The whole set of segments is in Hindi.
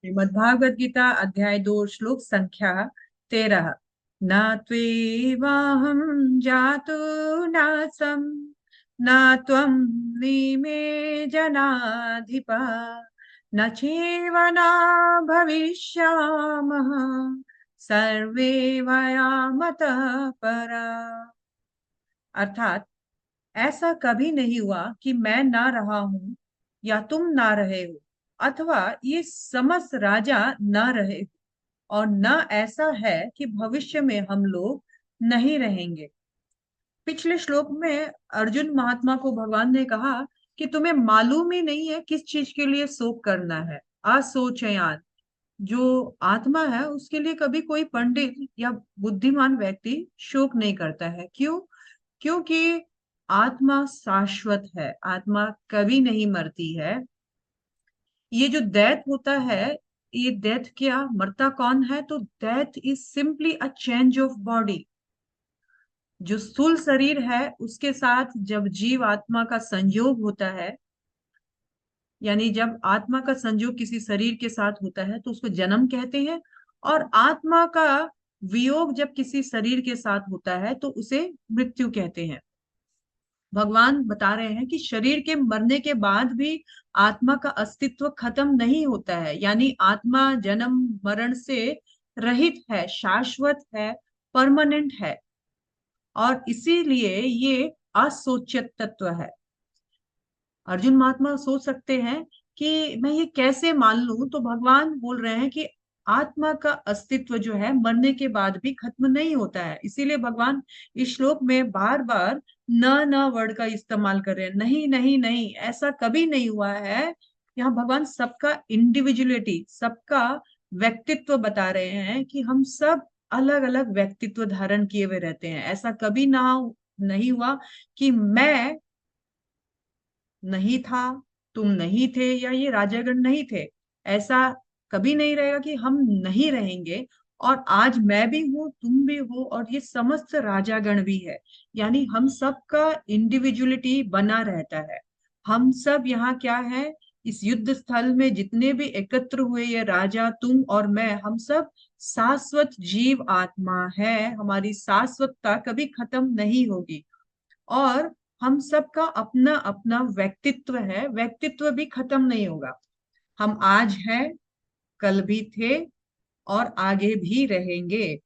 श्रीमद्भागवत गीता अध्याय 2 श्लोक संख्या 13। न त्वेवाहं जातु नासं न त्वं नीमे जनाधिपा न चैव न भविष्यामः सर्वे वयामतः परा। अर्थात ऐसा कभी नहीं हुआ कि मैं ना रहा हूं या तुम ना रहे हो, अथवा ये समस्त राजा ना रहे हो, और न ऐसा है कि भविष्य में हम लोग नहीं रहेंगे। पिछले श्लोक में अर्जुन महात्मा को भगवान ने कहा कि तुम्हें मालूम ही नहीं है किस चीज के लिए शोक करना है। असोचयान, जो आत्मा है उसके लिए कभी कोई पंडित या बुद्धिमान व्यक्ति शोक नहीं करता है। क्यों? क्योंकि आत्मा शाश्वत है, आत्मा कभी नहीं मरती है। ये जो डेथ होता है, ये डेथ क्या, मरता कौन है? तो death is simply a change of body. जो स्थूल शरीर है उसके साथ जब जीव आत्मा का संयोग होता है, यानी जब आत्मा का संयोग किसी शरीर के साथ होता है तो उसको जन्म कहते हैं। और आत्मा का वियोग जब किसी शरीर के साथ होता है तो उसे मृत्यु कहते हैं। भगवान बता रहे हैं कि शरीर के मरने के बाद भी आत्मा का अस्तित्व खत्म नहीं होता है, यानी आत्मा जन्म मरण से रहित है, शाश्वत है, परमानेंट है। और इसीलिए ये असोच्य तत्व है। अर्जुन महात्मा सोच सकते हैं कि मैं ये कैसे मान लूं, तो भगवान बोल रहे हैं कि आत्मा का अस्तित्व जो है मरने के बाद भी खत्म नहीं होता है। इसीलिए भगवान इस श्लोक में बार बार न वर्ड का इस्तेमाल कर रहे हैं। नहीं नहीं नहीं, ऐसा कभी नहीं हुआ है। यहाँ भगवान सबका इंडिविजुअलिटी, सबका व्यक्तित्व बता रहे हैं कि हम सब अलग अलग व्यक्तित्व धारण किए हुए रहते हैं। ऐसा कभी ना नहीं हुआ कि मैं नहीं था, तुम नहीं थे, या ये राजागण नहीं थे। ऐसा कभी नहीं रहेगा कि हम नहीं रहेंगे। और आज मैं भी हूं, तुम भी हो, और ये समस्त राजागण भी है। यानी हम सब का इंडिविजुअलिटी बना रहता है। हम सब यहाँ क्या है, इस युद्ध स्थल में जितने भी एकत्र हुए, ये राजा, तुम और मैं, हम सब शाश्वत जीव आत्मा है। हमारी शाश्वतता कभी खत्म नहीं होगी। और हम सबका अपना अपना व्यक्तित्व है, व्यक्तित्व भी खत्म नहीं होगा। हम आज हैं, कल भी थे, और आगे भी रहेंगे।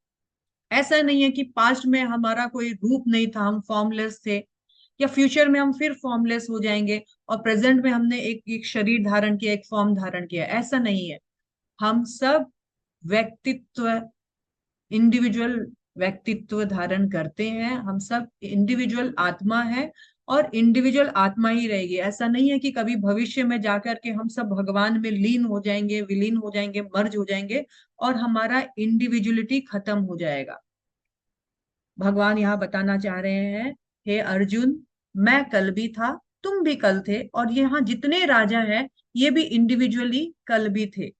ऐसा नहीं है कि पास्ट में हमारा कोई रूप नहीं था, हम फॉर्मलेस थे, या फ्यूचर में हम फिर फॉर्मलेस हो जाएंगे और प्रेजेंट में हमने एक एक शरीर धारण किया, एक फॉर्म धारण किया। ऐसा नहीं है। हम सब व्यक्तित्व, इंडिविजुअल व्यक्तित्व धारण करते हैं। हम सब इंडिविजुअल आत्मा है और इंडिविजुअल आत्मा ही रहेगी। ऐसा नहीं है कि कभी भविष्य में जाकर के हम सब भगवान में लीन हो जाएंगे, विलीन हो जाएंगे, मर्ज हो जाएंगे और हमारा इंडिविजुअलिटी खत्म हो जाएगा। भगवान यहाँ बताना चाह रहे हैं, हे अर्जुन, मैं कल भी था, तुम भी कल थे, और यहाँ जितने राजा हैं ये भी इंडिविजुअली कल भी थे।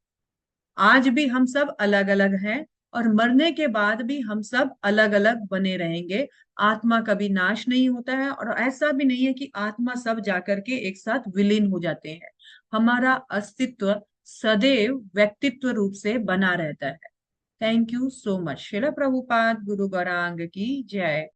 आज भी हम सब अलग अलग हैं, और मरने के बाद भी हम सब अलग अलग बने रहेंगे। आत्मा कभी नाश नहीं होता है, और ऐसा भी नहीं है कि आत्मा सब जाकर के एक साथ विलीन हो जाते हैं। हमारा अस्तित्व सदैव व्यक्तित्व रूप से बना रहता है। Thank you so much. शिला प्रभुपाद गुरु गौरांग की जय।